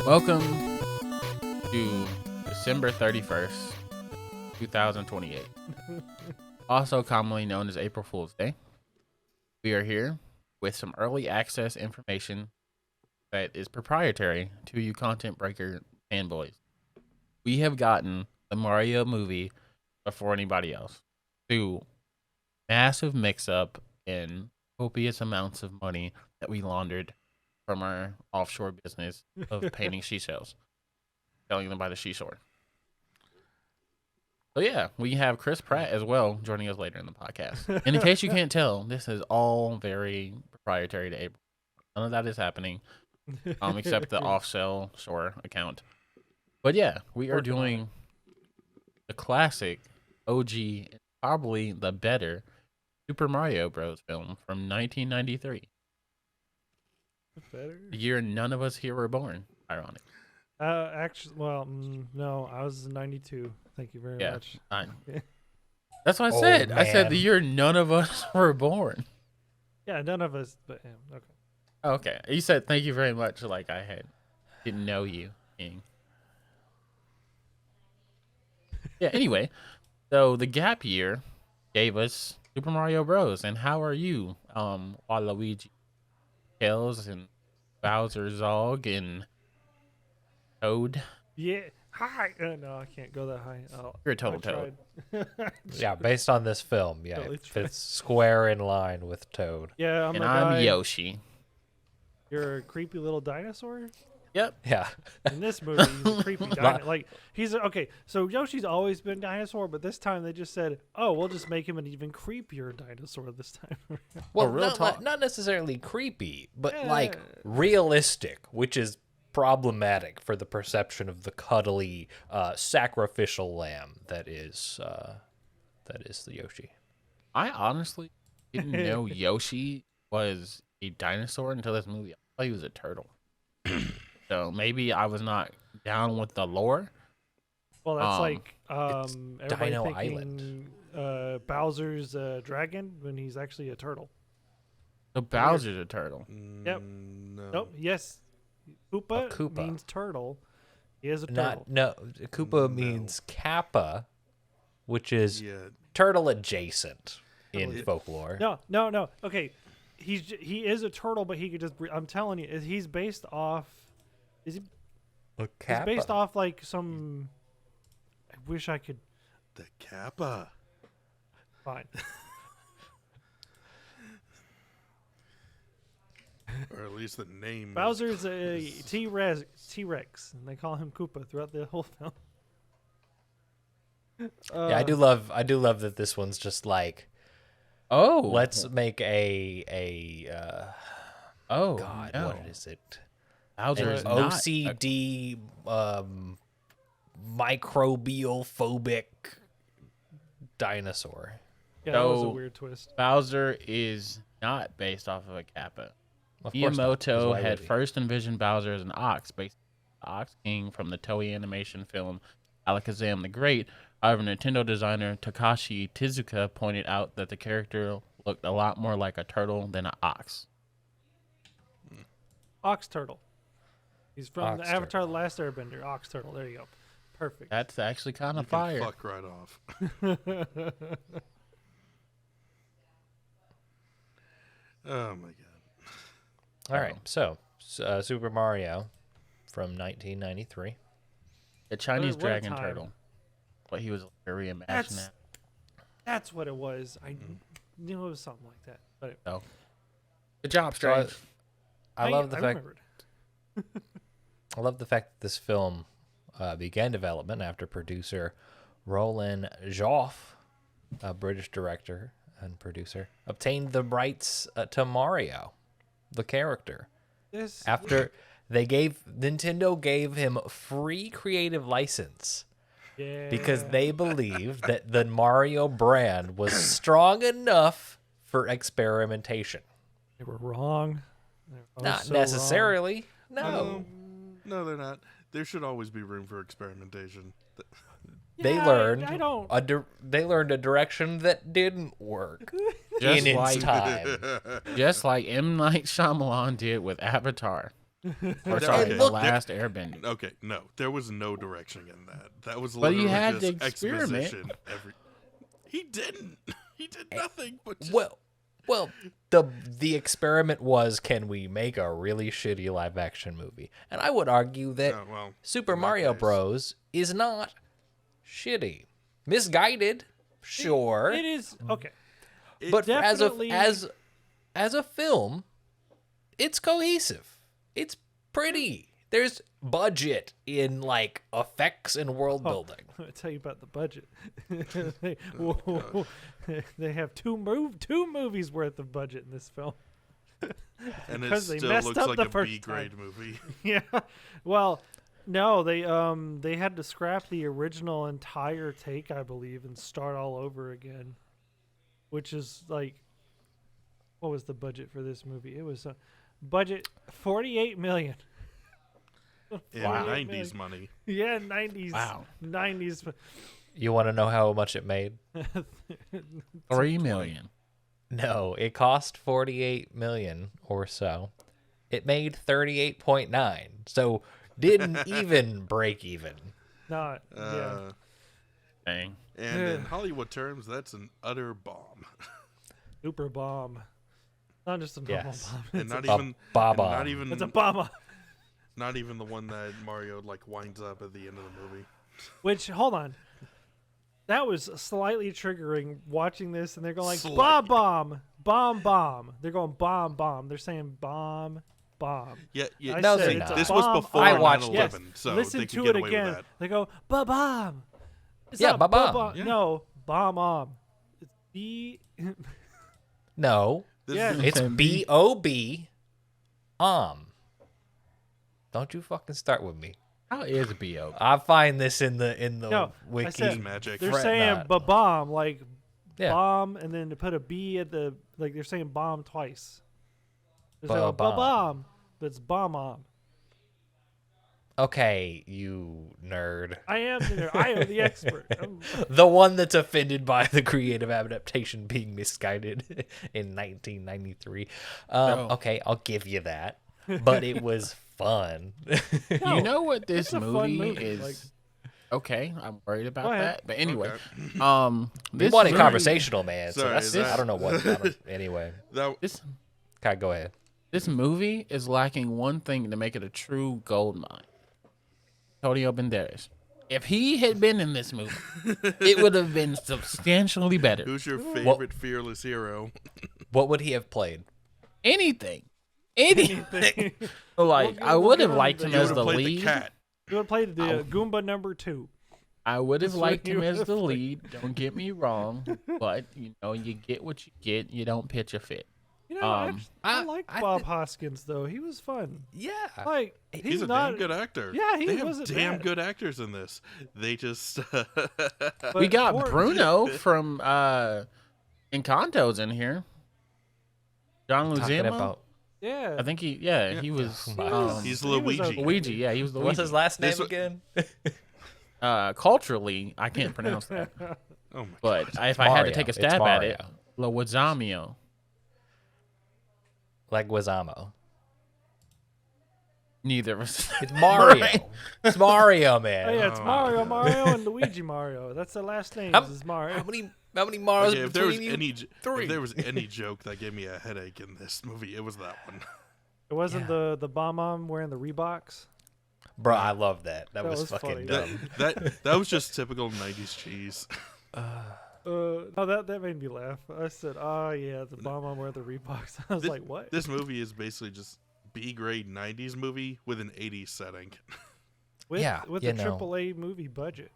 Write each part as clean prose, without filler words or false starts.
Welcome to December 31st, 2028, also commonly known as April Fool's Day. We are here with some early access information that is proprietary to you content breaker fanboys. We have gotten the Mario movie before anybody else through massive mix-up and copious amounts of money that we laundered from our offshore business of painting seashells, selling them by the seashore. So yeah, we have Chris Pratt as well joining us later in the podcast. And in case you can't tell, this is all very proprietary to April. None of that is happening, except the offshore account. But yeah, we are doing the classic OG, and probably the better Super Mario Bros. Film from 1993. Better? The year none of us here were born, ironic. Actually, well, no, I was in 92. Thank you very much. That's what I said. I said the year none of us were born. Yeah, none of us, but yeah, okay. Okay. You said thank you very much like I didn't know you, King. Yeah, anyway, so the gap year gave us Super Mario Bros. And how are you, Waluigi, Kelz, and Bowser Zog, and Toad? Yeah, hi. No, I can't go that high. You're a total Toad. Yeah, based on this film, yeah, Totally it fits square in line with Toad. Yeah, And I'm Yoshi. You're a creepy little dinosaur? Yep. Yeah. In this movie, he's a creepy dinosaur. Like, okay, so Yoshi's always been dinosaur, but this time they just said, oh, we'll just make him an even creepier dinosaur this time. Well, real not necessarily creepy, but Yeah. like realistic, which is problematic for the perception of the cuddly, sacrificial lamb that is the Yoshi. I honestly didn't know Yoshi was a dinosaur until this movie. I thought he was a turtle. So maybe I was not down with the lore. Well, that's it's everybody Dino thinking Bowser's dragon when he's actually a turtle. So Bowser's a turtle. Yep. No. Nope. Yes. Koopa, Koopa. means turtle. He is a turtle. Koopa means Kappa, which is Yeah. turtle adjacent in folklore. No. Okay, he is a turtle, but he could just. I'm telling you, he's based off. Is he? A He's Kappa. based off like some. I wish I could. The Kappa. Fine. Or at least the name. Bowser's a T-Rex, and they call him Koopa throughout the whole film. Yeah, I do love that this one's just like, Oh, let's make a oh God, no. what is it? Bowser An is not OCD microbial phobic dinosaur. Yeah, that was a So- weird twist. Bowser is not based off of a Kappa. Of course not, 'cause Miyamoto why had would he? first envisioned Bowser as an ox, based on the Ox King from the Toei animation film Alakazam the Great. However, Nintendo designer Takashi Tezuka pointed out that the character looked a lot more like a turtle than an ox. Ox Turtle. He's from the Ox Avatar: Turtle. The Last Airbender. Ox Turtle. There you go. Perfect. That's actually kind You of can fire. fuck right off. Oh my god. All right, so Super Mario from 1993. The Chinese What a dragon time. turtle. But he was a reimagined That's- that. That's what it was. I knew it was something like that. But So, good job, So Strange. I love the fact remembered. I love the fact that this film began development after producer Roland Joff, a British director and producer, obtained the rights to Mario, the character. This After Nintendo gave him free creative license yeah. because they believed that the Mario brand was strong enough for experimentation. they were wrong. Not necessarily. No. No, they're not. There should always be room for experimentation. They Yeah, learned I don't. they learned a direction that didn't work Just in like its time. Just like M. Night Shyamalan did with Avatar. Or There- sorry, okay, the there- last Airbending. Okay, no, there was no direction in that. That was But you literally had just to experiment. exposition. He didn't. He did nothing but just... Well, the experiment was, can we make a really shitty live action movie? And I would argue that Oh, well, Super in that Mario case. Bros. Is not shitty. Misguided, sure, It is okay. but definitely- as a film, it's cohesive. It's pretty. There's budget in like effects and world building. I'm gonna tell you about the budget. they have two movies worth of budget in this film. And it because they still messed looks up like the a first B-grade movie. Yeah. Well, no, they had to scrap the original entire take, I believe, and start all over again. Which is like, what was the budget for this movie? It was budget $48 million. In Wow. 90s money. Yeah, 90s. Wow. 90s. You want to know how much it made? $3 million. No, it cost 48 million or so. It made 38.9, so didn't even break even. Not. Yeah. Dang. And in Hollywood terms, that's an utter bomb. Super bomb. Not just a normal Yes. bomb. And It's not a even, bomb. and not even, it's a bomb. not even the one that Mario like winds up at the end of the movie. Which, hold on. That was slightly triggering watching this, and they're going like, Slight. bomb, bomb, bomb. They're going bomb, bomb. They're saying bomb, bomb. Yeah, yeah. I No, said they're it's a not. This was bomb. before I watched 9/11, Yes. so Listen they could to get it away again. with that. They go, ba-bomb. It's Yeah, not ba-bomb. ba-bomb. Yeah. No, bomb-om. It's B. No, This Yeah. is- it's B-O-B. Don't you fucking start with me. How is B.O.? I find this in the No, I wiki. said- magic. They're Fret saying not. ba-bomb, like Yeah. bomb, and then to put a B at the, like they're saying bomb twice. They're saying Ba-bomb. ba-bomb, but it's bomb-om. Okay, you nerd. I am the nerd. I am the expert. The one that's offended by the creative adaptation being misguided in 1993. No. Okay, I'll give you that. But it was fun. No, You know what this it's a fun movie movie, is? like- Okay, I'm worried about Go ahead. that. But anyway, Okay. We this wanted movie- conversational, man. So Sorry, that's that- I don't know what. Anyway, That, This okay, go ahead. this movie is lacking one thing to make it a true gold mine. Antonio Banderas. If he had been in this movie, it would have been substantially better. who's your favorite fearless hero? What would he have played? Anything. Like, I we'll would give have him liked the- him You as would the have played lead. the cat. You would play the Goomba number 2. I would have That's what liked you him as would've the played. lead. Don't get me wrong, but you know you get what you get. You don't pitch a fit. You know, I I- like I Bob Hoskins though. He was fun. Yeah. Like He's a not damn good actor. Yeah, he they have wasn't damn bad. good actors in this. They just but We got poor- Bruno from Encanto's in here. John Talking Luzima. Yeah. about I think he was he's He was Luigi. okay. Luigi. Yeah, he was Luigi. what's his last name This wa- again? Culturally, I can't pronounce that. Oh my But god. if I had to Mario. take a It's stab at it, Mario. Leguizamo. Leguizamo. Neither of us. It's Mario. Right. It's Mario, man. Oh yeah, it's Oh, Mario, God. Mario, and Luigi Mario. That's the last names How- is Mario. How many Marios Okay, if there was between you? any Three. if there was any joke that gave me a headache in this movie, it was that one. It wasn't Yeah. the bomb wearing the Reeboks. Bro, I love that. That was was fucking funny. dumb. That was just typical 90s cheese. No, that made me laugh. I said, "Oh yeah, the bomb wearing the Reeboks." I was This- like, "What?" This movie is basically just B-grade 90s movie with an 80s setting. With, Yeah, with you a know. AAA movie budget.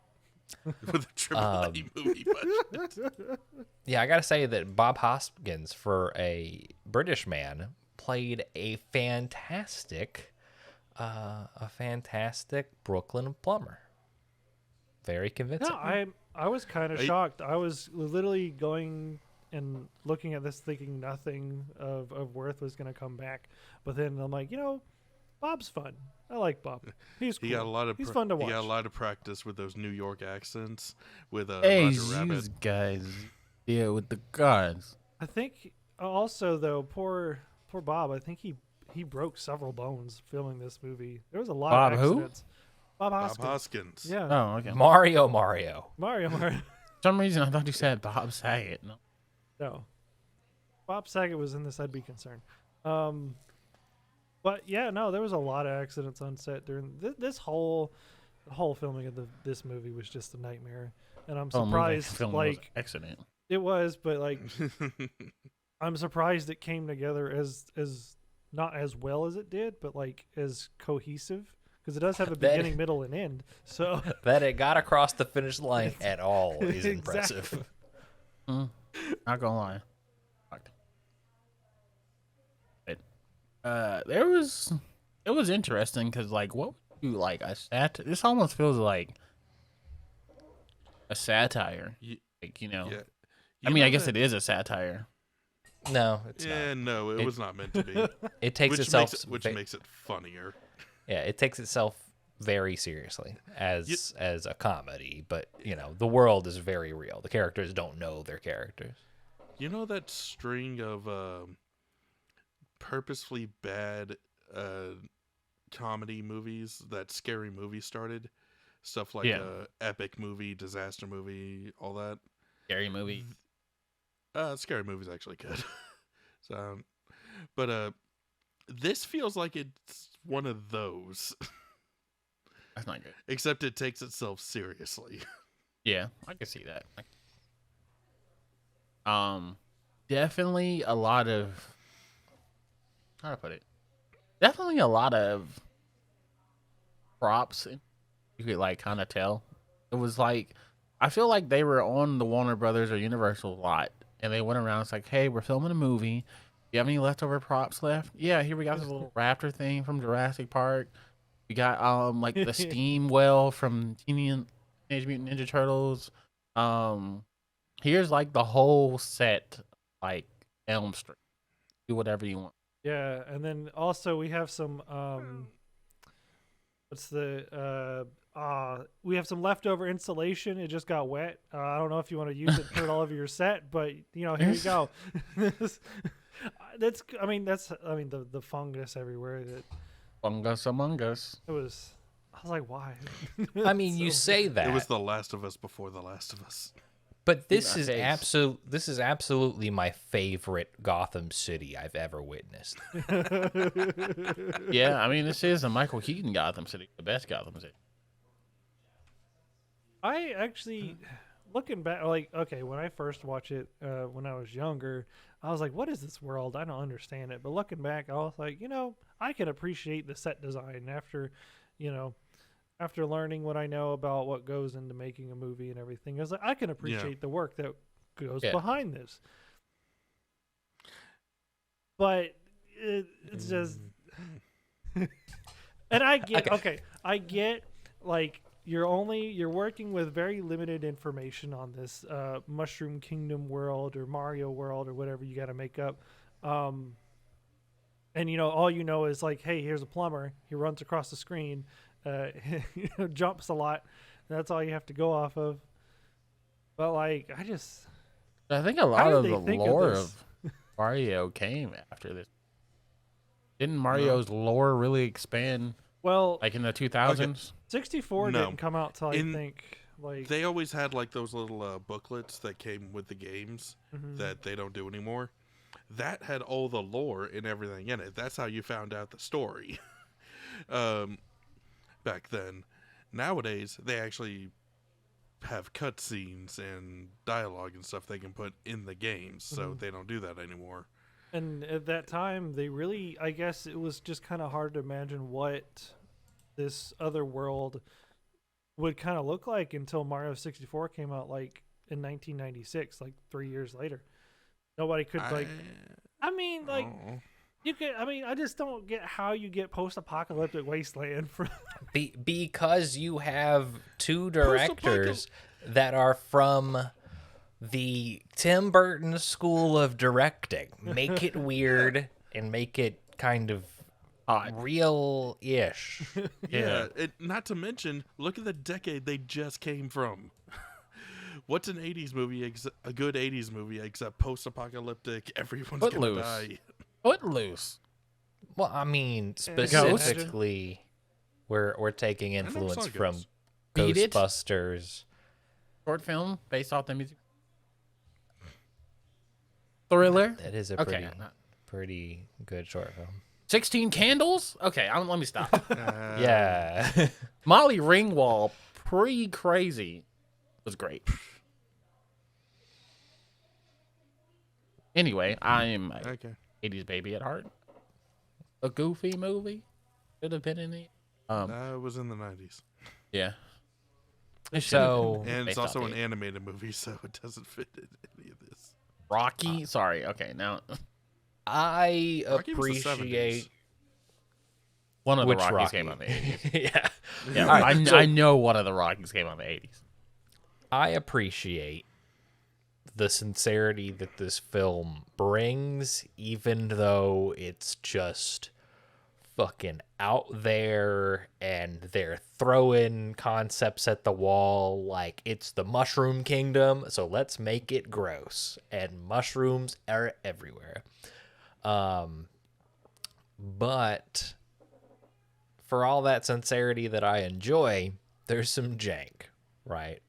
With a AAA movie budget. Yeah, I gotta say that Bob Hoskins, for a British man, played a fantastic Brooklyn plumber. Very convincing. No, I was kind of I- shocked. I was literally going and looking at this, thinking nothing of worth was going to come back. But then I'm like, Bob's fun. I like Bob. He's cool. He got a lot of He's fun to watch. He got a lot of practice with those New York accents with Hey, Roger Rabbit. these guys deal with the guns. I think also though, poor Bob. I think he he broke several bones filming this movie. There was a lot Bob of who? accidents. Bob Bob Hoskins. Hoskins. Yeah. Oh, okay. Mario. Mario. For some reason, I thought you said Bob Saget. No. No. Bob Saget was in this, I'd be concerned. But yeah, no, there was a lot of accidents on set during this whole filming of this movie was just a nightmare. And I'm surprised, film was accident. it was, but like, I'm surprised it came together as not as well as it did, but like as cohesive, because it does have a beginning, middle, and end. So That it got across the finish line at all is impressive. Not gonna lie. It was interesting because like what would you like this almost feels like a satire. Like, you know. Yeah. I mean, I guess it is a satire. No, it's Yeah, not. no, it was not meant to be. It takes which itself makes makes it funnier. Yeah, it takes itself very seriously as a comedy, but you know, the world is very real. The characters don't know their characters. You know that string of purposefully bad comedy movies that Scary Movie started? Stuff like Epic Movie, Disaster Movie, all that. Scary Movie. Scary Movie's actually good. So, but this feels like it's one of those. That's not good. Except it takes itself seriously. Yeah, I can see that. Definitely a lot of, how to put it? Definitely a lot of props. You could like kind of tell. It was like, I feel like they were on the Warner Brothers or Universal lot, and they went around. It's like, hey, we're filming a movie. Do you have any leftover props left? Yeah, here we got this little raptor thing from Jurassic Park. We got like the steam well from Teenage Mutant Ninja Turtles. Here's like the whole set, like Elm Street. Do whatever you want. yeah, and then also we have some we have some leftover insulation. It just got wet. I don't know if you want to use it to put it all over your set, but you know, here you go. That's the fungus everywhere. That Fungus among us. it was. I was like, why? I mean, you say that. It was The Last of Us before The Last of Us. But this my is face. This is absolutely my favorite Gotham City I've ever witnessed. Yeah, I mean, this is a Michael Keaton Gotham City, the best Gotham City. I actually, looking back, like, okay, when I first watched it when I was younger, I was like, what is this world? I don't understand it. But looking back, I was like, you know, I can appreciate the set design after, you know, after learning what I know about what goes into making a movie and everything. I was like, I can appreciate the work that goes behind this. But it's just, and I get, I get, like, you're working with very limited information on this Mushroom Kingdom world or Mario world or whatever you got to make up. And, you know, all you know is like, hey, here's a plumber. He runs across the screen, jumps a lot. That's all you have to go off of. But, like, I think a lot of the think lore of of Mario came after this. Didn't Mario's lore really expand, well, like in the 2000s? 64 No. didn't come out till I think, like... They always had like those little booklets that came with the games that they don't do anymore. That had all the lore and everything in it. That's how you found out the story. Back then. Nowadays, they actually have cutscenes and dialogue and stuff they can put in the games, so they don't do that anymore. And at that time, they really, I guess it was just kind of hard to imagine what this other world would kind of look like until Mario 64 came out, like, in 1996, like 3 years later. Nobody could, I mean, like, you could, I mean, I just don't get how you get post-apocalyptic wasteland from... Because you have two directors that are from the Tim Burton School of Directing. Make it weird and make it kind of real-ish. Yeah, not to mention, look at the decade they just came from. What's an 80s movie, a good 80s movie, except post-apocalyptic, everyone's gonna die? Footloose. Well, I mean, Ghost? specifically, we're taking never saw influence from Ghost. Beat It? Ghostbusters. Short film based off the music. Thriller. That is a Okay. pretty good short film. 16 Candles. Okay, let me stop. Yeah. Molly Ringwald, pretty crazy, was great. Anyway, I am a Okay. 80s baby at heart. A goofy movie should have been in it. It was in the 90s. Yeah. So And it's Based also off an the- animated movie, so it doesn't fit in any of this. Rocky. Sorry. Okay, now I Rocky was the appreciate 70s. one of the which Rockies Rocky? came on the 80s. Yeah. Yeah, All right, so I know one of the Rockies came on the 80s. I appreciate the sincerity that this film brings, even though it's just fucking out there and they're throwing concepts at the wall like it's the Mushroom Kingdom, so let's make it gross. And mushrooms are everywhere. But for all that sincerity that I enjoy, there's some jank, right?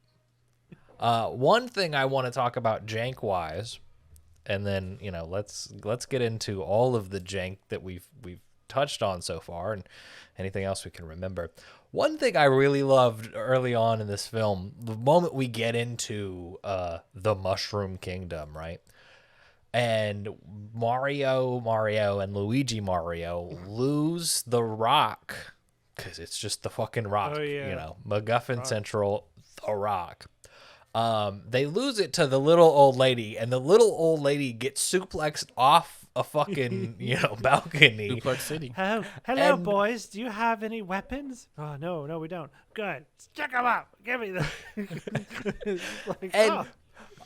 One thing I want to talk about jank wise, and then let's get into all of the jank that we've touched on so far, and anything else we can remember. One thing I really loved early on in this film, the moment we get into the Mushroom Kingdom, right? And Mario and Luigi Mario lose the rock because it's just the fucking rock, Oh, yeah. MacGuffin Central, the rock. They lose it to the little old lady, and the little old lady gets suplexed off a fucking balcony. Duplex City. Hello, And- boys. Do you have any weapons? Oh, no, we don't. Good. Check them out. Give me them. It's like, And oh.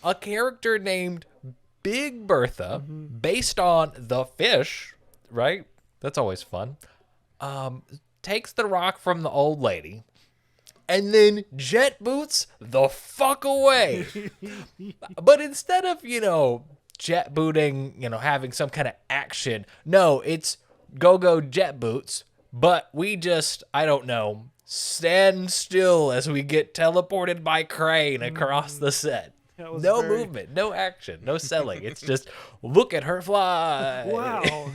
a character named Big Bertha, based on the fish, right? That's always fun. Takes the rock from the old lady and then jet boots the fuck away. But instead of, jet booting, having some kind of action, no, it's go jet boots. But we just, I don't know, stand still as we get teleported by crane across the set. That was No very- movement, no action, no selling. It's just look at her fly. Wow.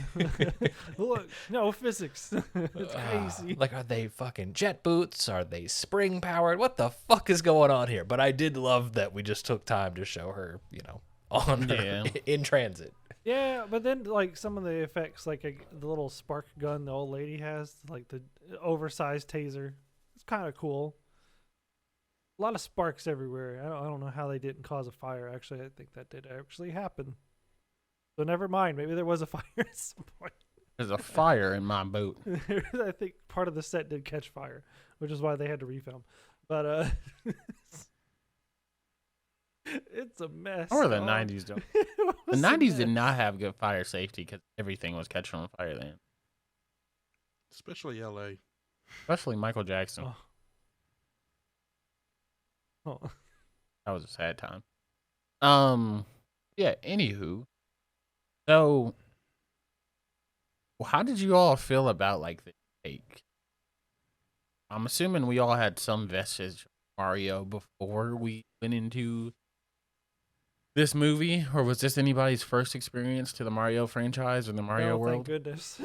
Look, no physics. It's crazy. Like, are they fucking jet boots? Are they spring powered? What the fuck is going on here? But I did love that we just took time to show her, on her Yeah. in transit. Yeah, but then like some of the effects, like the little spark gun the old lady has, like the oversized taser, it's kind of cool. A lot of sparks everywhere. I don't know how they didn't cause a fire. Actually, I think that did actually happen. So never mind. Maybe there was a fire at some point. There's a fire in my boot. I think part of the set did catch fire, which is why they had to refilm. But it's a mess. Or the Oh. 90s don't. It The was a 90s did mess. not have good fire safety because everything was catching on fire then. Especially LA. Especially Michael Jackson. Oh. Oh. That was a sad time. Yeah, anywho. So how did you all feel about like the take? I'm assuming we all had some vestige of Mario before we went into this movie, or was this anybody's first experience to the Mario franchise or the Mario No, world? Thank goodness.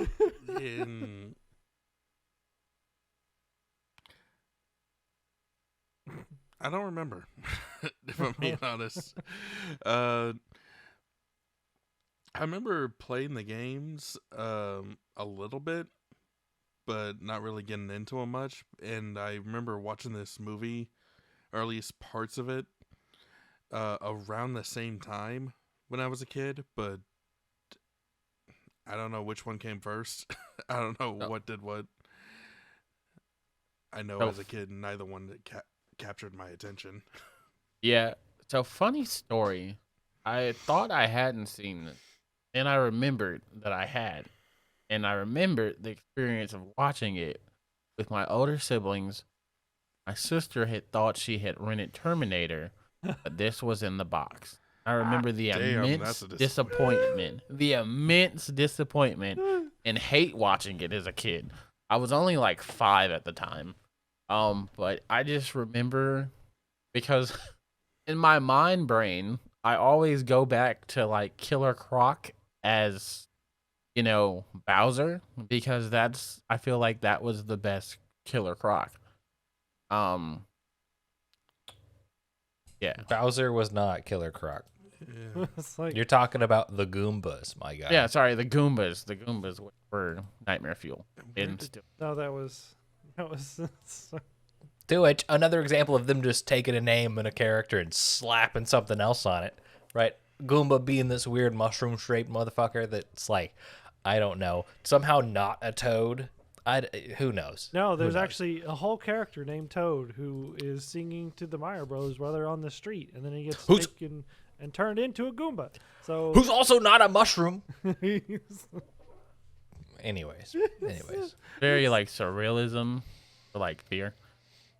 In I don't remember, if I'm being honest. I remember playing the games a little bit, but not really getting into them much. And I remember watching this movie, or at least parts of it, around the same time when I was a kid. But I don't know which one came first. I don't know Oh. what did what. I know Oh. as a kid, neither one that captured my attention. Yeah. So funny story. I thought I hadn't seen this. And I remembered that I had. And I remembered the experience of watching it with my older siblings. My sister had thought she had rented Terminator, but this was in the box. I remember the Damn, immense that's a disappointment, and hate watching it as a kid. I was only like 5 at the time. But I just remember because in my mind brain, I always go back to like Killer Croc as, Bowser, because I feel like that was the best Killer Croc. Yeah. Bowser was not Killer Croc. Yeah. It's like, You're talking about the Goombas, my guy. Yeah, sorry, the Goombas. The Goombas were nightmare fuel. And still. no, that was To which, another example of them just taking a name and a character and slapping something else on it, right? Goomba being this weird mushroom-shaped motherfucker that's like, I don't know, somehow not a toad. Who knows? no. Who There's knows? actually a whole character named Toad who is singing to the Meyer Brothers while they're on the street, and then he gets Who's- taken and turned into a Goomba. So Who's also not a mushroom. Anyways. Very like surrealism or like fear.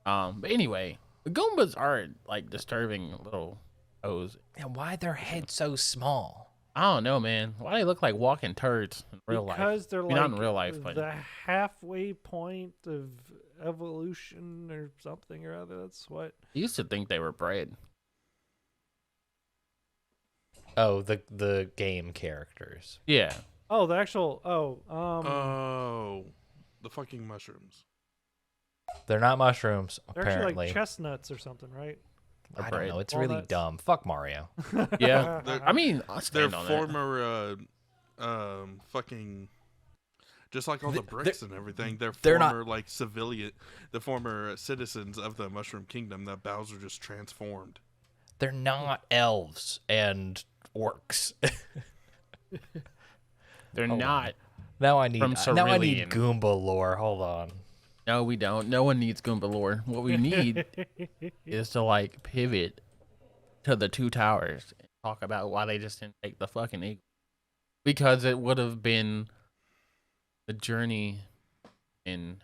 But anyway, the Goombas are like disturbing little toes. And why their heads so small? I don't know, man. Why they look like walking turds in real life? because they're I mean, like not in real life, but the halfway point of evolution or something or other. That's what. I used to think they were bred. Oh, the game characters. Yeah. Oh, the actual. Oh, the fucking mushrooms. They're not mushrooms, They're actually apparently. like chessnuts or something, right? I don't bread. know. It's really Walnuts. dumb. Fuck Mario. Yeah. They're- I mean, I They're stand on former, fucking, just like all the bricks and everything. they're not- former like the former citizens of the Mushroom Kingdom that Bowser just transformed. They're not elves and orcs. They're Hold not. now I need From Goomba Cerulean. lore. Hold on. No, we don't. No one needs Goomba lore. What we need is to like pivot to the two towers and talk about why they just didn't take the fucking eagle. Because it would have been the journey in,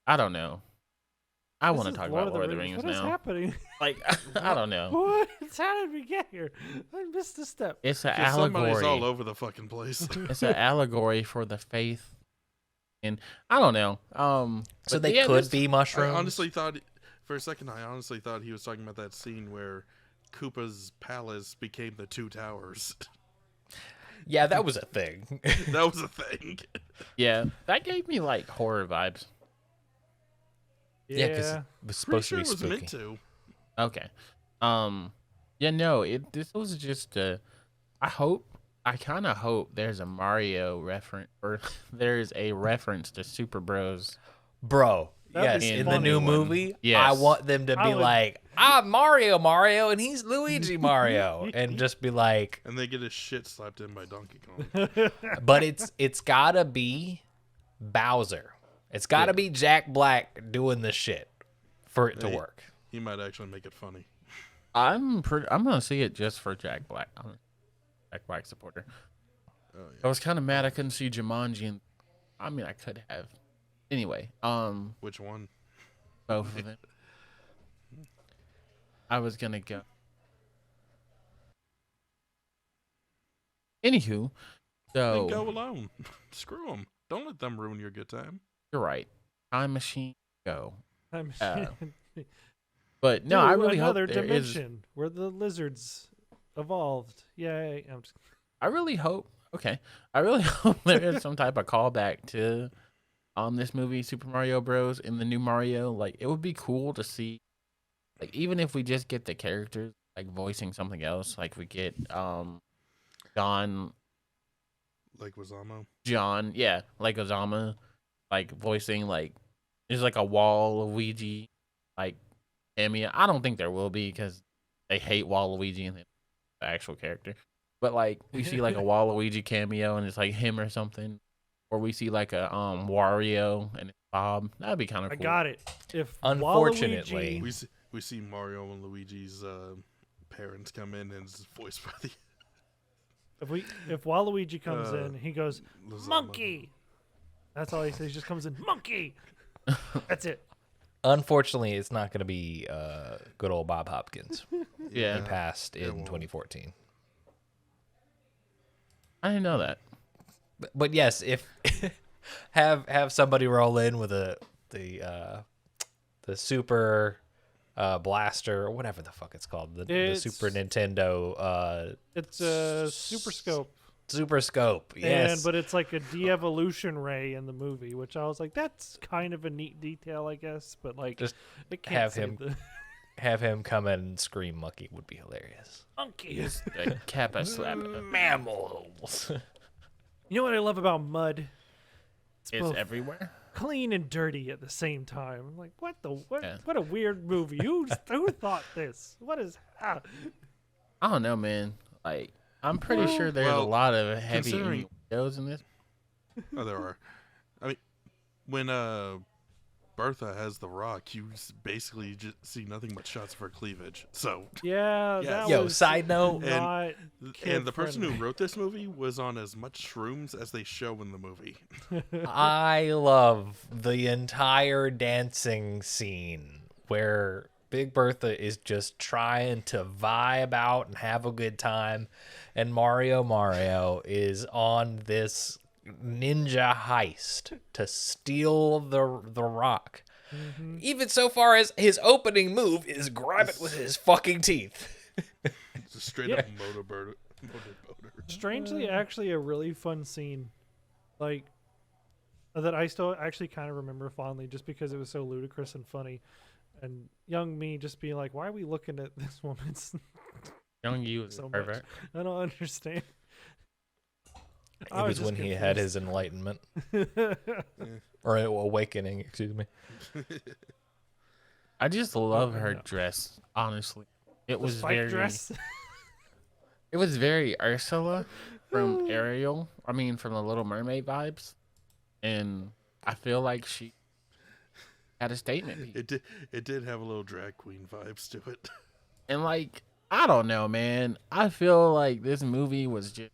I don't know. I want to talk about Lord of the Rings What is now. happening? Like, I don't know. What? How did we get here? I missed a step. It's an 'Cause somebody's all allegory. over the fucking place. It's an allegory for the faith. And I don't know. So but they yeah, could this- be mushrooms. I honestly thought, for a second, he was talking about that scene where Koopa's palace became the two towers. Yeah, that was a thing. That was a thing. Yeah, that gave me like horror vibes. Yeah, because Yeah. it was Pretty supposed sure to it be was spooky. meant to. Okay. Yeah, no, this was just I kind of hope there's a Mario reference, or there's a reference to Super Bros. Bro, That'd yes, be in the funny. new One. movie, Yes. I want them to I be would- like, I'm Mario, and he's Luigi Mario, and just be like, And they get his shit slapped in by Donkey Kong. but it's gotta be Bowser. It's gotta be Jack Black doing this shit for it to Hey. work. He might actually make it funny. I'm gonna see it just for Jack Black. I'm a Jack Black supporter. Oh, yeah. I was kind of mad I couldn't see Jumanji, and I mean I could have. Anyway, Which one? both of them. I was gonna go. Anywho, Then so go alone. Screw them. Don't let them ruin your good time. you're right. Time machine, go. I'm But no, I really hope another there is. dimension where the lizards evolved. Yay! I'm just, I really hope. Okay, I really hope there is some type of callback to this movie, Super Mario Bros. In the new Mario. Like, it would be cool to see. Like, even if we just get the characters like voicing something else, like we get John, Like yeah, like Ozama, like voicing like there's like a Waluigi like cameo. I don't think there will be because they hate Waluigi and the actual character. But like we see like a Waluigi cameo and it's like him or something, or we see like a Wario and it's Bob. That'd be kind of I cool. got it. If Unfortunately. Waluigi- we see Mario and Luigi's parents come in and it's voiced by the if Waluigi comes Uh, in, he goes Lozama. monkey. That's all he says. He just comes in monkey. That's it. Unfortunately, it's not going to be good old Bob Hopkins. Yeah. He passed it in won't. 2014. I didn't know that. But yes, if have somebody roll in with the super blaster or whatever the fuck it's called, the Super Nintendo It's a Super Scope. Super Scope, yes. But it's like a de-evolution ray in the movie, which I was like, that's kind of a neat detail, I guess. But like, Just it can't have save him have him come in and scream monkey would be hilarious. monkey. Like Kappa slap. Mammals. You know what I love about Mud? It's both everywhere. clean and dirty at the same time. I'm like, what the what? Yeah. What a weird movie. Who thought this? What is? I don't know, man. Like, I'm pretty sure there's a lot of heavy considering- windows in this. Oh, there are. I mean, when Bertha has the rock, you basically just see nothing but shots of her cleavage. So, Yeah, Yes. that Yo, was side note, not and the person who kid-friendly. wrote this movie was on as much shrooms as they show in the movie. I love the entire dancing scene where Big Bertha is just trying to vibe out and have a good time, and Mario is on this ninja heist to steal the rock. Mm-hmm. Even so far as his opening move is grab it with his fucking teeth. It's a straight up motor. Strangely, actually, a really fun scene, like that I still actually kind of remember fondly, just because it was so ludicrous and funny, and young me just being like, "Why are we looking at this woman's Young you is so much? pervert. I don't understand." It I was just when he had his enlightenment. Or awakening, excuse me. I just love Oh, her no. dress. Honestly, it was spike very. dress. It was very Ursula from Ariel. I mean, from the Little Mermaid vibes, and I feel like she had a statement piece. It did have a little drag queen vibes to it. And like, I don't know, man. I feel like this movie was just.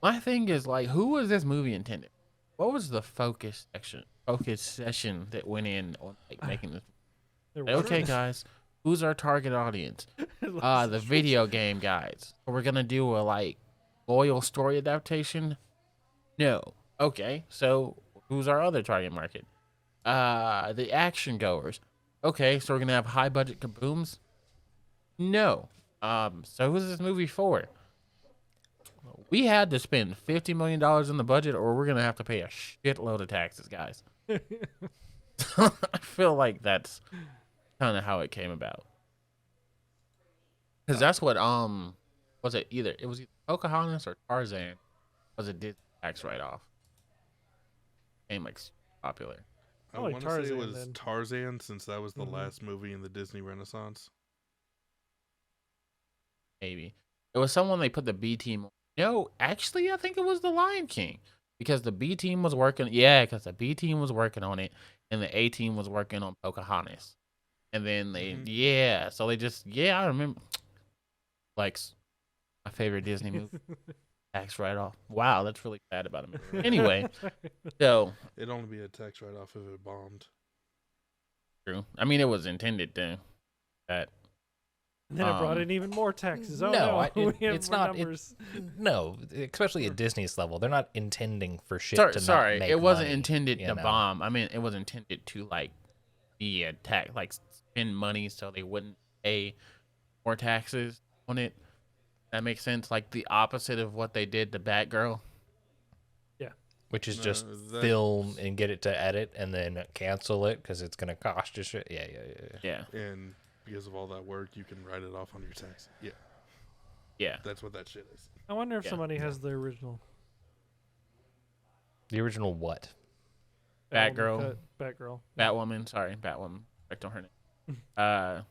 My thing is like, who was this movie intended? What was the focus session that went in on like making this? There Like, okay, was- guys, who's our target audience? The video game guys. We're gonna do a like loyal story adaptation. No. Okay, so who's our other target market? The action goers. Okay, so we're gonna have high budget kabooms. No. So who's this movie for? We had to spend $50 million in the budget, or we're gonna have to pay a shitload of taxes, guys. I feel like that's kind of how it came about. Because that's what was it either Pocahontas or Tarzan was a Disney tax write off. Became like super popular. I Probably want to say it Tarzan, was then. Tarzan, since that was the Mhm. last movie in the Disney Renaissance. Maybe it was someone they put the B team on. No, actually, I think it was the Lion King because the B team was working. Yeah, because the B team was working on it, and the A team was working on Pocahontas. And then they, so they just, I remember. Like my favorite Disney movie, tax write off. Wow, that's really bad about a movie. Anyway, so It'd only be a tax write off if it bombed. true. I mean, it was intended to that. And then it brought in even more taxes. Oh no, no, we have it's more not. numbers. No, especially at Disney's level, they're not intending for shit to Sorry, not make it wasn't money, intended you to know? bomb. I mean, it was intended to like be a tax, like spend money so they wouldn't pay more taxes on it. That makes sense. Like the opposite of what they did to Batgirl. Which is No, just that- film and get it to edit and then cancel it because it's gonna cost you shit. Yeah. Yeah, And because of all that work, you can write it off on your tax. Yeah, yeah. that's what that shit is. I wonder if Yeah. somebody has the original The original what? Batgirl. Batgirl. Batwoman. Sorry, Batwoman. Correct on her name.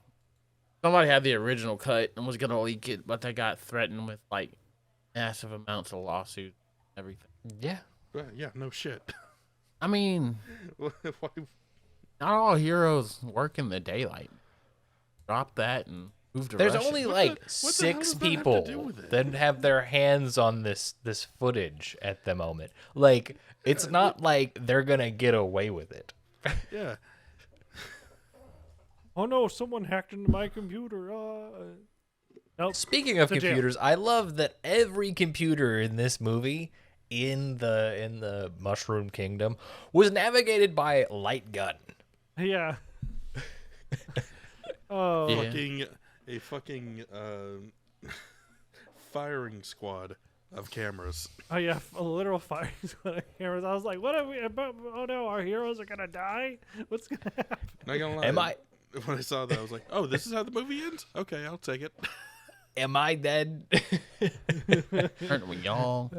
Somebody had the original cut and was gonna leak it, but they got threatened with like massive amounts of lawsuits and everything. Yeah. Right, yeah, no shit. I mean, Why- not all heroes work in the daylight. Drop that and move to There's Russia. only What like the hell 6 does that have to people do with it? that have their hands on this footage at the moment. Like it's not like they're gonna get away with it. yeah, Oh no, someone hacked into my computer. Nope. Speaking of It's a jail. computers, I love that every computer in this movie in the Mushroom Kingdom was navigated by light gun. Yeah. Oh. Yeah. A fucking firing squad of cameras. Oh yeah, a literal firing squad of cameras. I was like, "What are we? Oh no, our heroes are gonna die. What's gonna happen?" Not gonna lie. Am I When I saw that, I was like, "Oh, this is how the movie ends." Okay, I'll take it. am I dead? Aren't we all?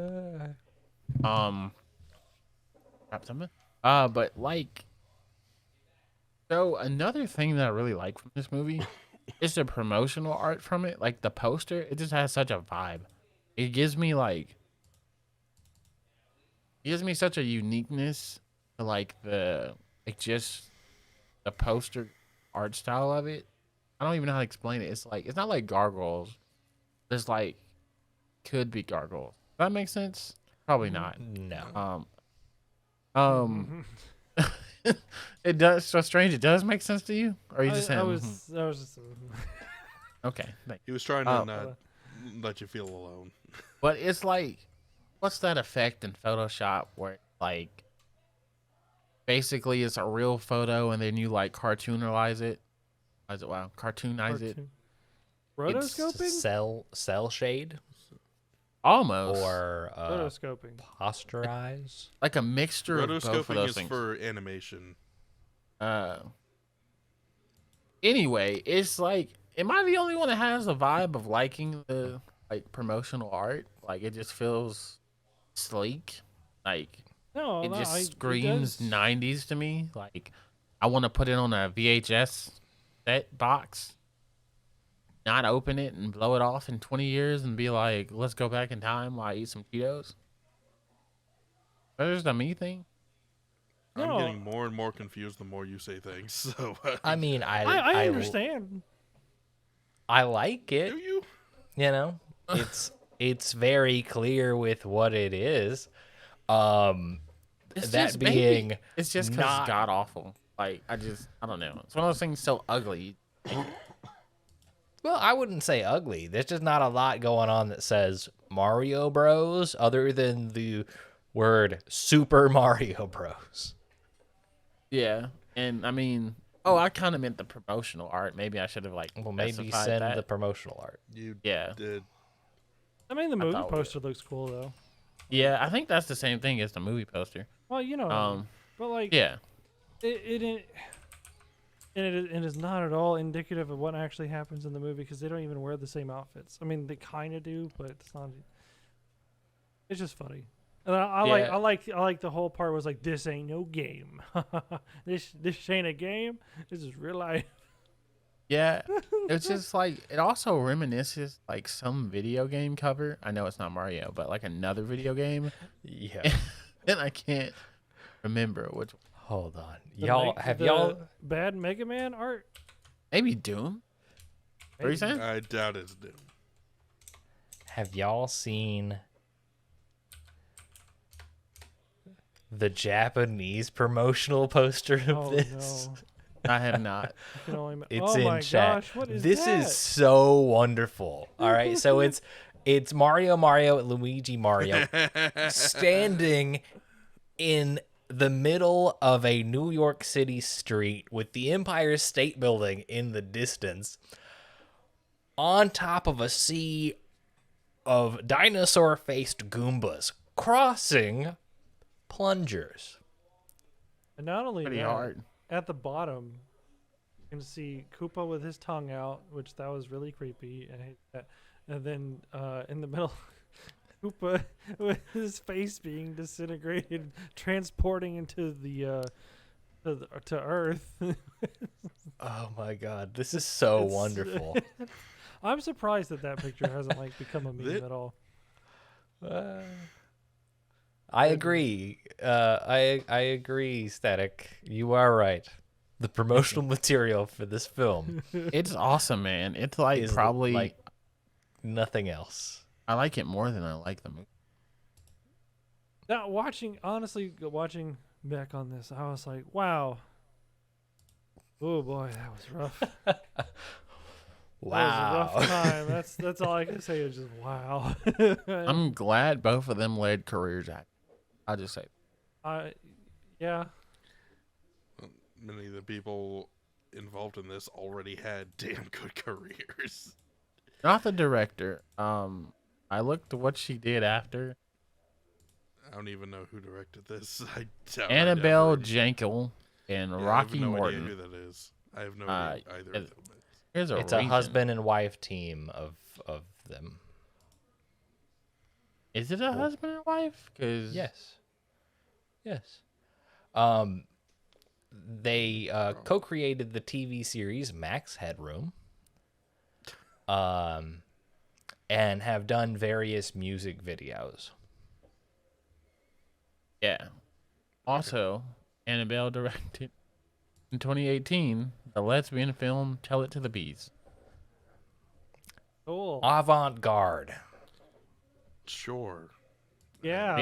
Got something? But like, so another thing that I really like from this movie is the promotional art from it. Like the poster, it just has such a vibe. It gives me such a uniqueness to just the poster art style of it. I don't even know how to explain it. It's not like gargoyles. It's like could be gargoyles. Does that make sense? Probably not. No. It does. So strange. It does make sense to you, or you just I saying? was just. Okay. Thank He was trying to not let you feel alone. But it's like, what's that effect in Photoshop where like basically it's a real photo and then you like cartoonize it? Cartoonize it. Rotoscoping? Cell shade Almost. or Rotoscoping. posterize. Like a mixture of both of Rotoscoping those is things. for animation. Anyway, it's like, am I the only one that has a vibe of liking the like promotional art? Like it just feels sleek. Like No, it no, just it screams does. 90s to me. Like I want to put it on a VHS set box, not open it and blow it off in 20 years and be like, let's go back in time while I eat some Cheetos. There's the me thing. I'm No. getting more and more confused the more you say things. So I mean, I understand. I like it. do you? You know, it's very clear with what it is. It's That just being maybe it's just because not- it's god awful. Like I don't know. It's one of those things so ugly. Well, I wouldn't say ugly. There's just not a lot going on that says Mario Bros. Other than the word Super Mario Bros. Yeah, and I mean, oh, I kind of meant the promotional art. Maybe I should have like Well, maybe specified send that. the promotional art. You Yeah. did. I mean, the movie thought we poster looks cool though. Yeah, I think that's the same thing as the movie poster. Well, you know, but like, Yeah, it is not at all indicative of what actually happens in the movie because they don't even wear the same outfits. I mean, they kind of do, but it's not. It's just funny. And I like the whole part was like, this ain't no game. this ain't a game. This is real life. yeah. It's just like it also reminisces like some video game cover. I know it's not Mario, but like another video game, Yeah. and I can't remember which. Hold on. The Y'all bad Mega Man art? Maybe Doom. What are you saying? I doubt it's Doom. have y'all seen the Japanese promotional poster of Oh this? no! I have not. I can only It's oh in my chat. gosh! What is This that? is so wonderful. All right, so it's Mario, and Luigi Mario standing in the middle of a New York City street with the Empire State Building in the distance, on top of a sea of dinosaur-faced Goombas crossing plungers. And not only Pretty that, hard. at the bottom, you can see Koopa with his tongue out, which that was really creepy. I hate that. And then in the middle, Koopa with his face being disintegrated, transporting into the to Earth. Oh my god, this is so It's- wonderful. I'm surprised that picture hasn't like become a meme at all. I agree. I agree, Static. You are right. The promotional material for this film It's awesome, man. It's like is probably like nothing else. I like it more than I like the movie. Now, watching back on this, I was like, wow. Oh boy, that was rough. Wow. That was a rough time. That's all I can say is just wow. I'm glad both of them led careers at. I'll just say. Yeah. Many of the people involved in this already had damn good careers. Not the director. I looked at what she did after. I don't even know who directed this. I doubt Annabelle Jankel and Yeah, Rocky I have no Morton. idea who that is. I have no idea either of them. Here's a It's a reason. husband and wife team of them. Is it a husband and wife? Cause Yes. They co-created the TV series Max Headroom. And have done various music videos. yeah. Also, Annabelle directed in 2018 the lesbian film "Tell It to the Bees." Cool. Avant-garde. Sure. Yeah.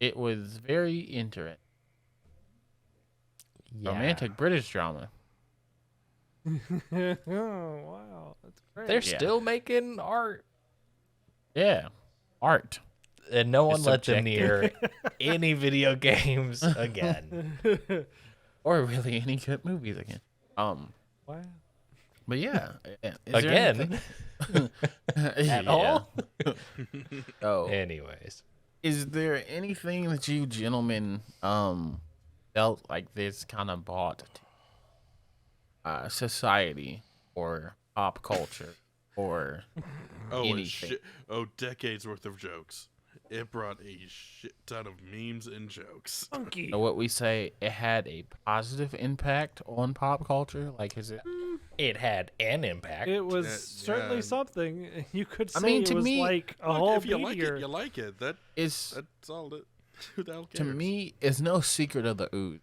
It was very interesting. Yeah. Romantic British drama. Oh, wow. That's great. They're Yeah. still making art. Yeah, art. And no one It's let them subjective. near any video games again. Or really any good movies again. Wow. But yeah, is there Again. anything- At Yeah. all? Oh, Anyways. is there anything that you gentlemen felt like this kind of brought to society or pop culture or Oh, anything? decades worth of jokes. It brought a shit ton of memes and jokes. Funky. So what we say, it had a positive impact on pop culture? Like, is it? It had an impact. It was Yeah, certainly yeah. something. You could say I mean, it to was me- like a Look, whole if you like meteor. it, you like it. It's That's all that. Who the hell to cares? me, it's no secret of the ooze.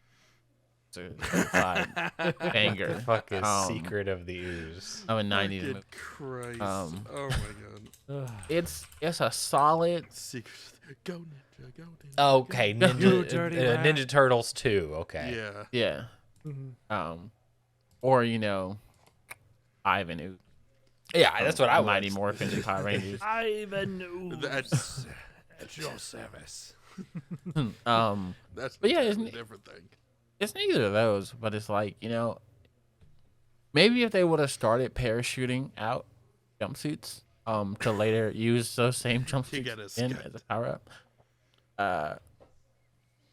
It's a certified banger. The fuck is Um, Secret of the Ooze? of a '90s movie. Good Christ. Um, Oh my god. Ugh. It's a solid. Secret. Go Ninja, go Ninja. Okay, You Ninja, dirty rat. Ninja Turtles 2. Okay. Yeah. Yeah. Mhm. Or Ivan Ooze. Yeah, that's what I Mighty was. Morphin and Power Rangers. Ivan Ooze That's at your service. that's But yeah, a isn't it- different thing. It's neither of those, but it's like, maybe if they would have started parachuting out jumpsuits, to later use those same got jumpsuits his in scut. as a power up.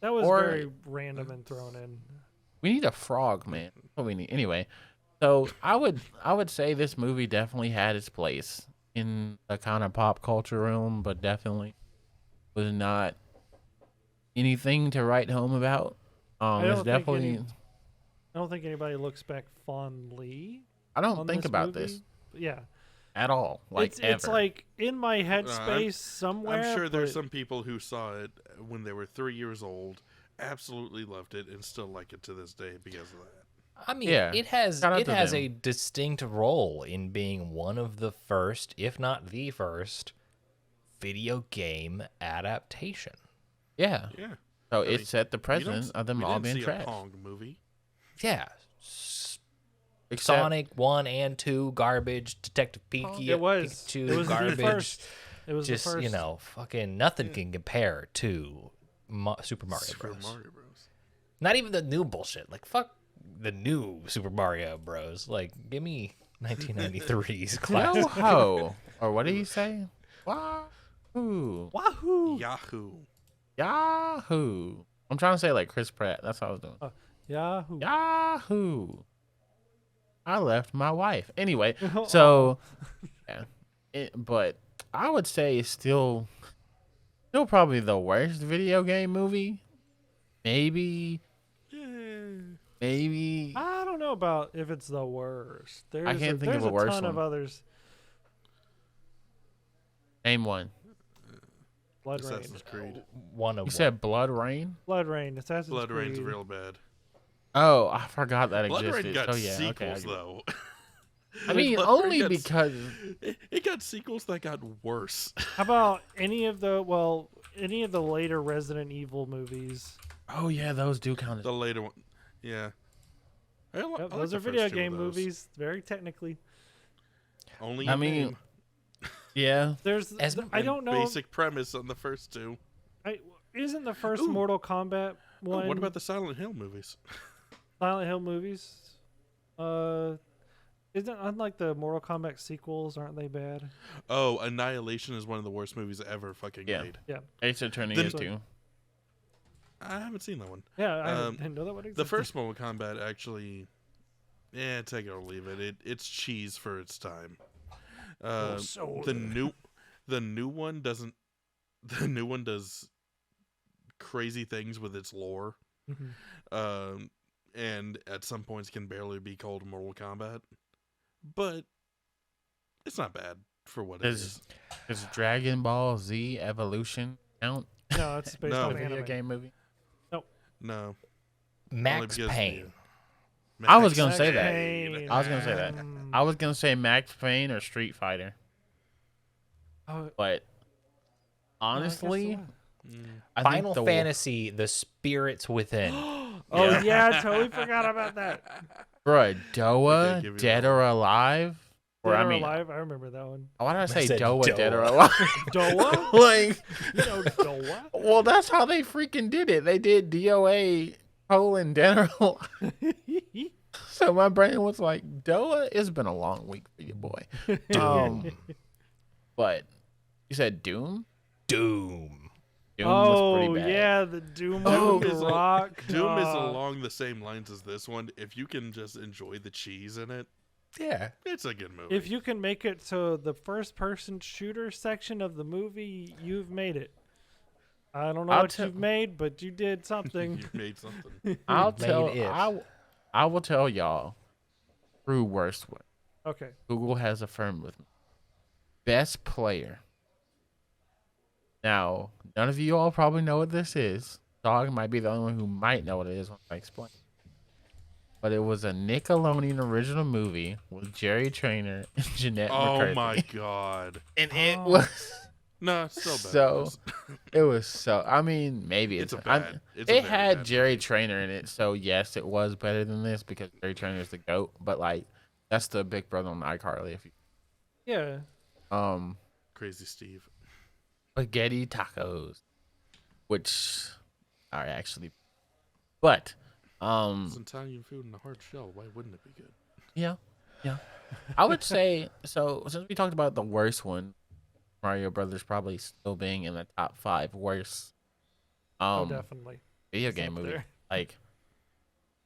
That was Or- very random and thrown in. We need a frog, man. That's what we need. Anyway, so I would say this movie definitely had its place in the kind of pop culture realm, but definitely was not anything to write home about. I It's don't think definitely. I don't think anybody looks back fondly. I don't on think this about movie. this Yeah, at all. Like it's ever. like in my headspace somewhere. I'm sure there's but some people who saw it when they were 3 years old, absolutely loved it, and still like it to this day because of that. I mean, Yeah. it has Shout out to them. a distinct role in being one of the first, if not the first, video game adaptation. Yeah. Yeah. So I mean, it set the We don't precedent s- of them we all didn't being see trash. a Pong movie. Yeah. Except- Sonic 1 and 2 garbage, Detective Pikachu, it was. Pikachu It was garbage. the first. It was Just, the first. fucking nothing can compare to Super Mario Super Bros. Mario Bros. Not even the new bullshit. Like, fuck the new Super Mario Bros. Like, give me 1993's classic. Yo ho. Or what did he say? Wahoo. Wahoo! Yahoo. Yahoo. I'm trying to say like Chris Pratt. That's what I was doing. Yahoo! Yahoo. I left my wife. Anyway, so yeah. But I would say it's still probably the worst video game movie. Maybe I don't know about if it's the worst. There's can't think of there's a worse ton of one. others. name one. Blood Rain. Assassin's Creed. One of You said Blood Rain? Blood Rain. Assassin's Blood Creed. Rain's real bad. Oh, I forgot that Blood existed. Rain got So yeah, okay. sequels though. I mean, Blood Rain only got s- because it got sequels that got worse. How about any of the later Resident Evil movies? oh yeah, those do count as The later one, yeah. I Yep, like those the are first video two of game those. movies, very technically. Only I in mean, name. Yeah. There's As- I don't know. Basic premise on the first two. Isn't the first Ooh. Mortal Kombat Oh, one? what about the Silent Hill movies? Silent Hill movies? Isn't unlike the Mortal Kombat sequels? Aren't they bad? Oh, Annihilation is one of the worst movies ever fucking Yeah. made. Yeah, Ace Attorney Then- is too. I haven't seen that one. yeah. I Um, didn't know that one existed. The first Mortal Kombat actually, take it or leave it. It's cheese for its time. The new one doesn't. The new one does crazy things with its lore, Mhm. and at some points can barely be called Mortal Kombat, but it's not bad for what it is. Does Dragon Ball Z Evolution count? No, it's based No. on A video anime. game movie? No, Max only because Payne. I was gonna Max say that. Payne. I was gonna say that. I was gonna say Max Payne or Street Fighter, Oh, but I guess honestly, so. I think Final the Fantasy: The Spirits Within. Oh yeah, I totally forgot about that. Bruh, Okay, Doa, give you Dead that or Alive. Or Dead I or mean, Alive, I remember that one. why did I say said Doa, Dead or Doa. Alive? Doa? Like, You know Doa? well, that's how they freaking did it. They did DOA colon Dead or Alive. So my brain was like, Doa, it's been a long week for you, boy. But you said Doom? Doom. Doom was Oh pretty bad. yeah, the Doom Oh, with is the a- Rock. Doom is along the same lines as this one. If you can just enjoy the cheese in it, Yeah. it's a good movie. If you can make it to the first-person shooter section of the movie, you've made it. I don't know I'll what tell- you've made, but you did something. You've made something. I'll Made tell it. I will tell y'all true worst one. Okay. Google has affirmed with me. Best player. Now, none of you all probably know what this is. Dog might be the only one who might know what it is when I explain. But it was a Nickelodeon original movie with Jerry Trainer and Jeanette Oh McCarthy. my god. And it Oh. was No, it's still bad. so. It was so. I mean, maybe It's it's. a bad. It's a It very had bad Jerry movie. Trainer in it, so yes, it was better than this because Jerry Trainer is the goat. But like, that's the big brother on iCarly. If you Yeah. Crazy Steve. spaghetti tacos, which are actually, but It's Italian food in a hard shell. Why wouldn't it be good? yeah, I would say so. Since we talked about the worst one, Mario Brothers probably still being in the top 5 worst Oh, definitely. video It's game up movie. there. Like,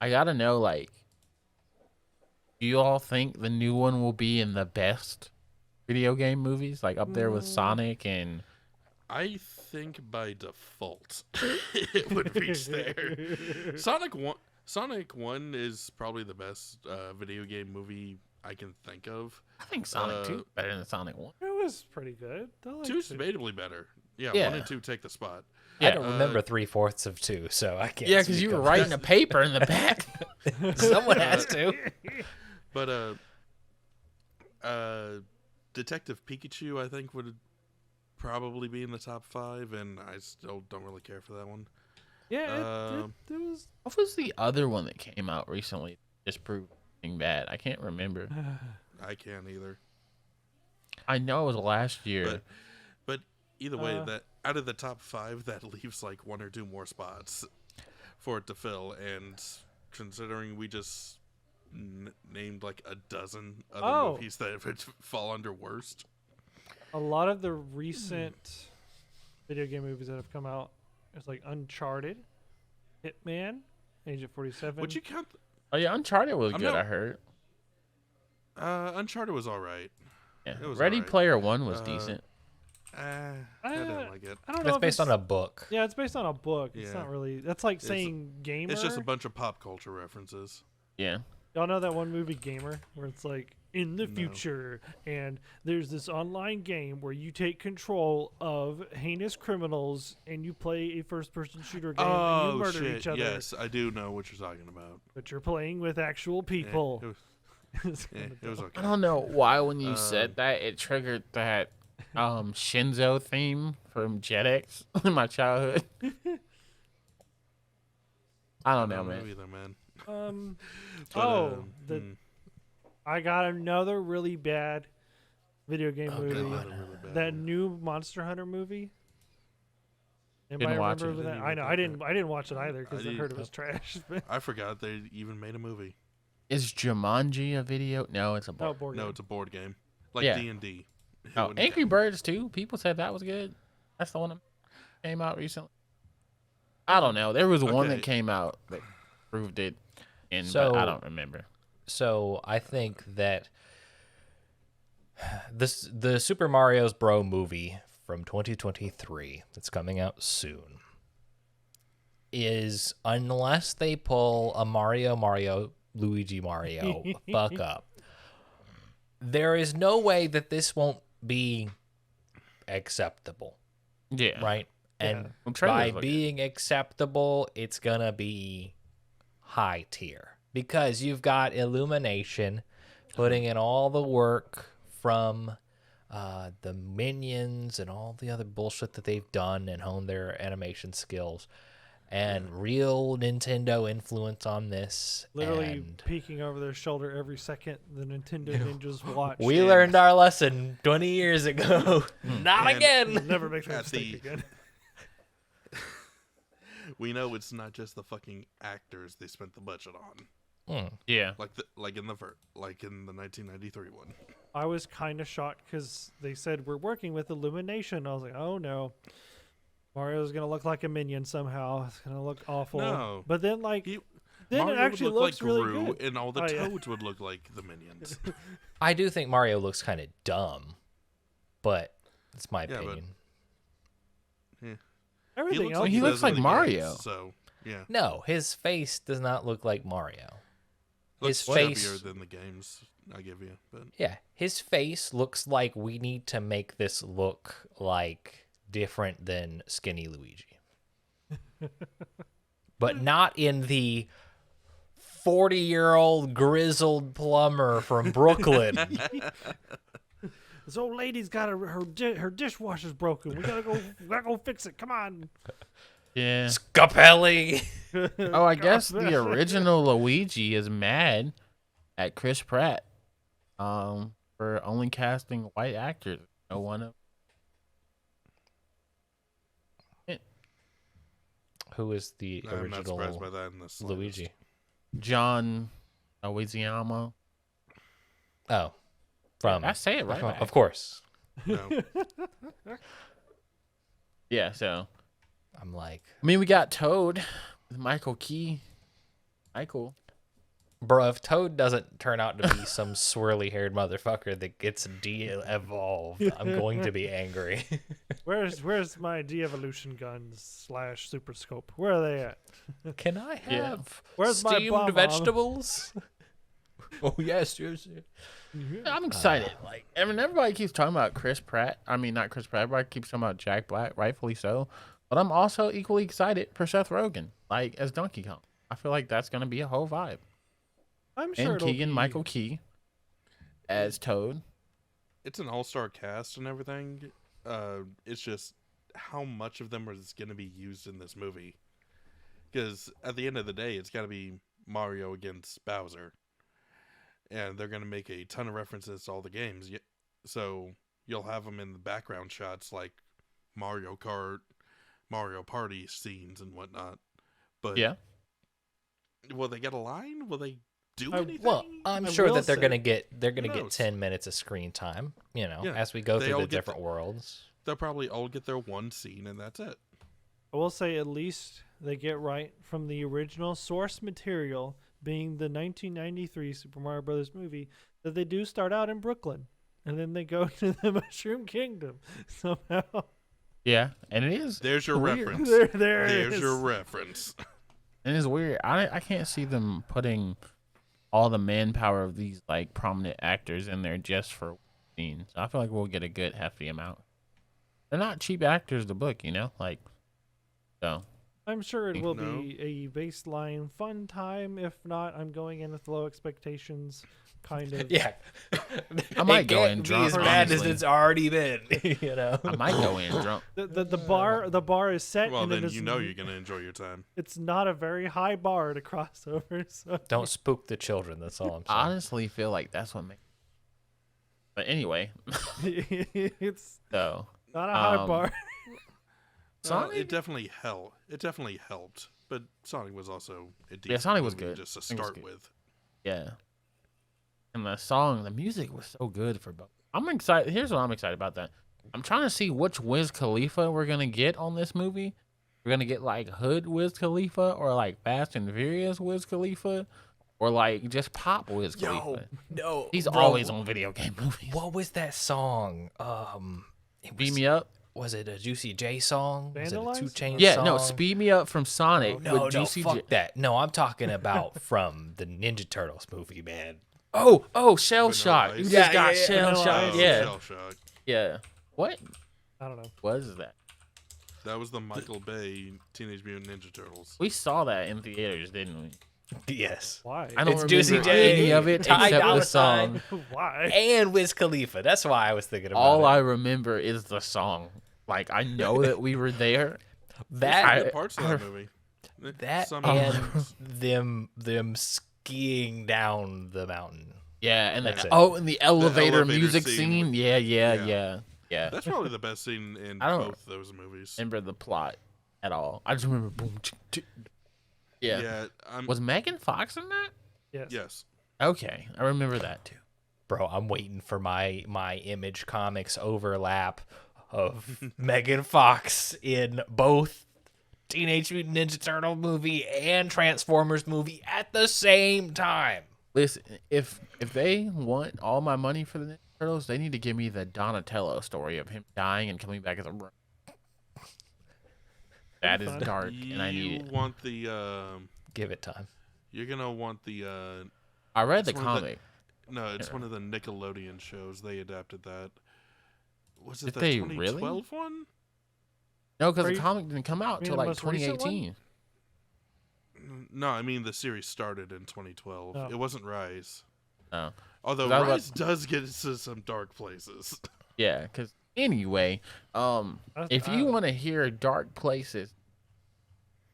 I gotta know, like, do you all think the new one will be in the best video game movies, like up there with Sonic and? I think by default it would reach there. Sonic 1 is probably the best video game movie I can think of. I think Sonic 2 is better than Sonic 1. It was pretty good. I liked 2's it. debatably better. Yeah, Yeah. 1 and 2 take the spot. I Yeah. don't remember 3/4 of 2, so I can't. Yeah, because speak you were on writing a paper in the back. that. Someone has to. But Detective Pikachu I think would probably be in the top 5, and I still don't really care for that one. Yeah, it was. What was the other one that came out recently? Just proved being bad. I can't remember. I can't either. I know it was last year. But either way, that out of the top 5, that leaves like 1 or 2 more spots for it to fill. And considering we just named like a dozen other movies that would fall under worst. A lot of the recent video game movies that have come out, it's like Uncharted, Hitman, Agent 47. Would you count? Oh yeah, Uncharted was I'm good. not- I heard. Uncharted was all right. Yeah. it was Ready alright. Player One was Uh, decent. I didn't like it. I don't know. That's if based it's- on a book. Yeah, it's based on a book. It's Yeah. not really. That's like It's- saying gamer. It's just a bunch of pop culture references. Yeah. Y'all know that one movie Gamer where it's like in the No. future and there's this online game where you take control of heinous criminals and you play a first person shooter game and Oh you murder shit! each other. Yes, I do know what you're talking about. But you're playing with actual Yeah, people. it was, It's yeah, kinda it was dumb. okay. I don't know why when you Um, said that it triggered that Shinzo theme from JetX in my childhood. I don't know, man. Either, man. Um, But, I got another really bad video game Oh, movie. God. Really bad That one. new Monster Hunter movie. Anybody watch remember it. that? Didn't I even know. think I didn't watch it either because I I heard it was trash. I forgot they even made a movie. Is Jumanji a video? No, it's a No, board. board No, game. it's a board game, like Yeah. D&D. It Oh, wouldn't Angry count. Birds too. People said that was good. That's the one that came out recently. I don't know. There was one that Okay. came out that proved it, but So- I don't remember. So I think that the Super Mario's Bro movie from 2023 that's coming out soon is, unless they pull a Mario Luigi Mario fuck up, there is no way that this won't be acceptable, Yeah. right? And Yeah. Well, trailers by look good. being acceptable, it's gonna be high tier because you've got Illumination putting in all the work from the Minions and all the other bullshit that they've done and honed their animation skills, and real Nintendo influence on this. Literally and peeking over their shoulder every second. The Nintendo Ninjas watch. we and- learned our lesson 20 years ago. Not And- again. Never make that At mistake the- again. We know it's not just the fucking actors they spent the budget on, Yeah. like in the 1993 one. I was kind of shocked because they said we're working with Illumination. I was like, oh no, Mario's gonna look like a minion somehow. It's gonna look awful. No. But then like He- then Mario it actually would look looks like really Gru, good. and all the Oh, yeah. toads would look like the minions. I do think Mario looks kind of dumb, but it's my Yeah, but- opinion. Everything else. He he looks does in like the Mario. games, so yeah, No, his face does not look like Mario. looks His face- chubbier than the games. I give you, but Yeah, his face looks like we need to make this look like different than Skinny Luigi. But not in the 40-year-old grizzled plumber from Brooklyn. This old lady's got her dishwasher's broken. We gotta go fix it. Come on. Yeah. Scapelli. Oh, I guess the original Luigi is mad at Chris Pratt, for only casting white actors. No one. Who is the I'm not surprised by original that in the slightest. Luigi? John Louisiana. Oh, from I say it right. back. of course. No. Yeah. So I'm like, I mean, we got Toad with Michael Key. Michael. bro, if Toad doesn't turn out to be some swirly-haired motherfucker that gets de-evolved, I'm going to be angry. Where's my de-evolution guns / super scope? Where are they at? Can I have Yeah. Where's my steamed bomb-bomb? vegetables? Oh yes. I'm excited. Like, I mean, everybody keeps talking about Chris Pratt. I mean, not Chris Pratt. Everybody keeps talking about Jack Black, rightfully so. But I'm also equally excited for Seth Rogen, like as Donkey Kong. I feel like that's gonna be a whole vibe. I'm sure And it'll Keegan be, Michael Key as Toad. It's an all-star cast and everything. It's just how much of them is going to be used in this movie. Because at the end of the day, it's got to be Mario against Bowser. And they're going to make a ton of references to all the games. So you'll have them in the background shots like Mario Kart, Mario Party scenes and whatnot. But Yeah. will they get a line? Will they do I- anything? Well, I'm I sure will that they're say- gonna get Who 10 knows? minutes of screen time. You know, Yeah, as we go they through all the get different worlds. They'll probably all get their one scene and that's it. I will say at least they get right from the original source material, being the 1993 Super Mario Brothers movie, that they do start out in Brooklyn, and then they go to the Mushroom Kingdom somehow. Yeah, and it is. There's your weird. reference. there it There's is. your reference. And it's weird. I can't see them putting all the manpower of these like prominent actors in there just for scenes. I feel like we'll get a good hefty amount. They're not cheap actors to book, you know, like so. I'm sure it will No. be a baseline fun time. If not, I'm going in with low expectations, kind of. Yeah, I might It go can't in be drunk, as bad as honestly. it's already been. You know, I might go in drunk. The bar is set, Well, and then it is, you know you're gonna enjoy your time. it's not a very high bar to cross over. So don't spook the children. That's all I'm saying. I honestly feel like that's what makes But anyway, It's so not a high Um, bar. Sonic. It definitely helped. It definitely helped. But Sonic was also a decent Yeah, Sonic was movie good. just to Sonic was start good. with. Yeah. And the music was so good for both. I'm excited. Here's what I'm excited about that. I'm trying to see which Wiz Khalifa we're gonna get on this movie. We're gonna get like Hood Wiz Khalifa, or like Fast and Furious Wiz Khalifa, or like just Pop Wiz Khalifa. no. He's bro, always on video game movies. What was that song? It Beat was, Me Up. was it a Juicy J song? Was it a Vandalize? 2 Chainz Yeah, song? no, Speed Me Up from Sonic No, with Juicy fuck J. that. No, I'm talking about from the Ninja Turtles movie, man. Oh, Shell Vanilla Shock. You Ice. just Yeah, got yeah, yeah. Shell Vanilla Shock. Ice. Yeah, Shell Shock. yeah. What I don't know. was that? That was the Michael Bay Teenage Mutant Ninja Turtles. We saw that in theaters, didn't we? Yes. Why? I don't It's remember Juicy J, any of it Ty except Dolla the song. Why? And Wiz Khalifa. That's why I was thinking about All it. I remember is the song. Like, I know that we were there. that Good parts of that movie. that Some and moments. them skiing down the mountain. Yeah, and That's the, it. oh, and the elevator elevator music scene scene. with- Yeah. Yeah. That's probably the best scene in I don't- both those movies. Remember the plot at all? I just remember boom. Yeah. Yeah, Was Megan Fox in that? Yes. yes. Okay, I remember that too. Bro, I'm waiting for my Image Comics overlap of Megan Fox in both Teenage Mutant Ninja Turtle movie and Transformers movie at the same time. Listen, if they want all my money for the Ninja Turtles, they need to give me the Donatello story of him dying and coming back as a. That is Fun. dark, and I need You it. want the Give it time. you're gonna want the I read the it's one of the- comic. no, it's Yeah. one of the Nickelodeon shows. They adapted that. Was it Did the they 2012 really? one? No, because Are the you- comic didn't come out mean till the like most recent one? 2018. No, I mean the series started in 2012. Oh. It wasn't Rise. Oh. Although 'Cause I was Rise does get into some dark places. Yeah, because anyway, if you want to hear dark places,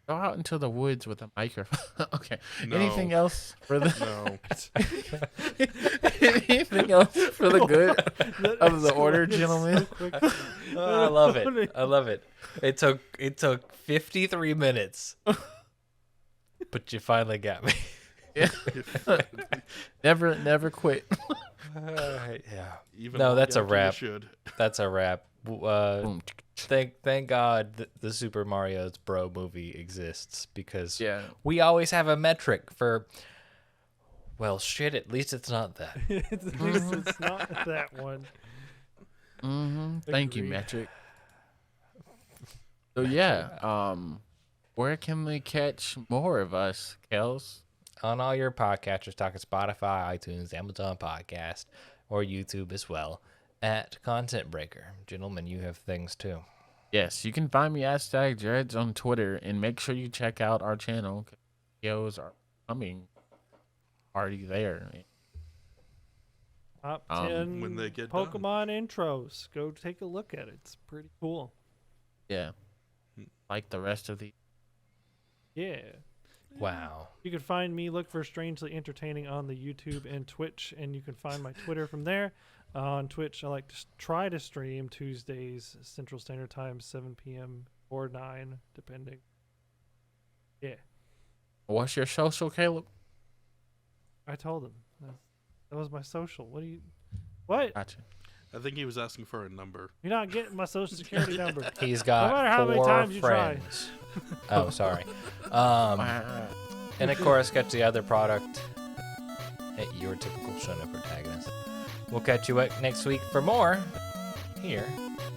go out into the woods with a microphone. Okay. No. Anything else for the No. anything else for the good That of the escalated order, so gentlemen? quick. I love it. I love it. It took 53 minutes. But you finally got me. Never quit. Yeah. Even No, long that's a after you wrap. should. That's a wrap. Boom. Thank God the Super Mario's Bro movie exists, because Yeah. we always have a metric for. Well, shit. At least it's not that. At least it's not that one. Thank you, Agreed. Metric. So yeah, where can they catch more of us, Kelz? On all your podcatchers, talking Spotify, iTunes, Amazon Podcast, or YouTube as well, at Content Breaker. Gentlemen, you have things too. Yes, you can find me at @Dreads on Twitter, and make sure you check out our channel. Videos are coming, already there. Top Um, 10 when they get done. Pokemon intros. Go take a look at it. It's pretty cool. Yeah, like the rest of the. Yeah. Wow. You can find me, look for Strangely Entertaining on the YouTube and Twitch, and you can find my Twitter from there. On Twitch, I like to try to stream Tuesdays, Central Standard Time, 7 p.m. or 9, depending. Yeah, What's your social, Caleb? I told him. That was my social. What do you... What? Gotcha. I think he was asking for a number. You're not getting my social security number. He's got matter how many 4 times you try. friends. Oh, sorry. Wow. And of course, catch the other product at your typical Shonen Protagonist. We'll catch you next week for more here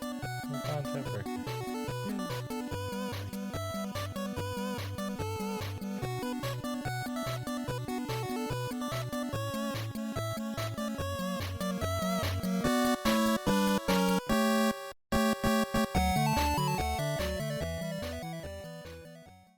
on Content Breaker.